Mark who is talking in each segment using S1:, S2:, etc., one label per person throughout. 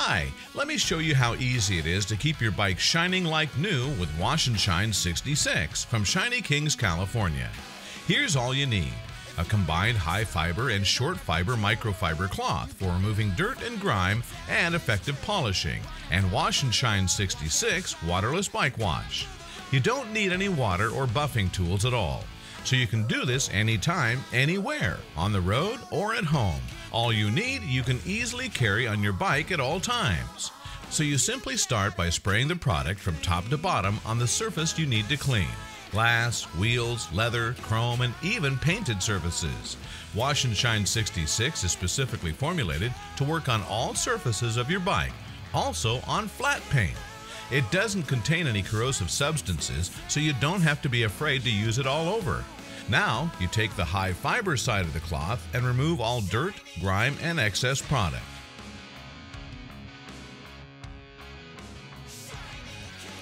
S1: Hi, let me show you how easy it is to keep your bike shining like new with Wash&Shine 66 from Shinykings California. Here's all you need: a combined high fiber and short fiber microfiber cloth for removing dirt and grime and effective polishing, and Wash&Shine 66 waterless bike wash. You don't need any water or buffing tools at all, so you can do this anytime, anywhere, on the road or at home. All you need, you can easily carry on your bike at all times. So you simply start by spraying the product from top to bottom on the surface you need to clean: glass, wheels, leather, chrome, and even painted surfaces. Wash&Shine 66 is specifically formulated to work on all surfaces of your bike, also on flat paint. It doesn't contain any corrosive substances, so you don't have to be afraid to use it all over. Now, you take the high fiber side of the cloth and remove all dirt, grime, and excess product.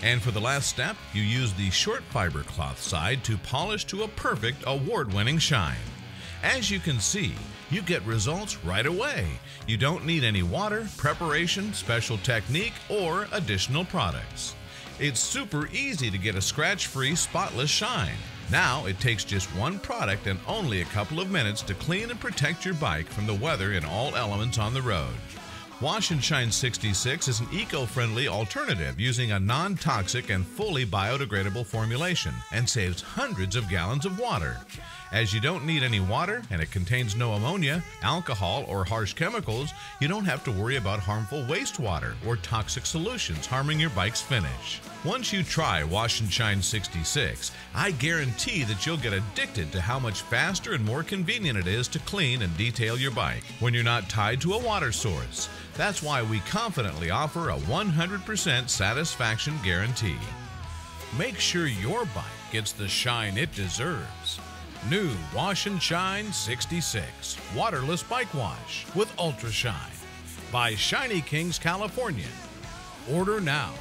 S1: And for the last step, you use the short fiber cloth side to polish to a perfect award-winning shine. As you can see, you get results right away. You don't need any water, preparation, special technique, or additional products. It's super easy to get a scratch-free, spotless shine. Now it takes just one product and only a couple of minutes to clean and protect your bike from the weather and all elements on the road. Wash&Shine 66 is an eco-friendly alternative using a non-toxic and fully biodegradable formulation and saves hundreds of gallons of water. As you don't need any water and it contains no ammonia, alcohol, or harsh chemicals, you don't have to worry about harmful wastewater or toxic solutions harming your bike's finish. Once you try Wash&Shine 66, I guarantee that you'll get addicted to how much faster and more convenient it is to clean and detail your bike when you're not tied to a water source. That's why we confidently offer a 100% satisfaction guarantee. Make sure your bike gets the shine it deserves. New Wash&Shine 66 Waterless Bike Wash with Ultrashine by Shinykings California. Order now.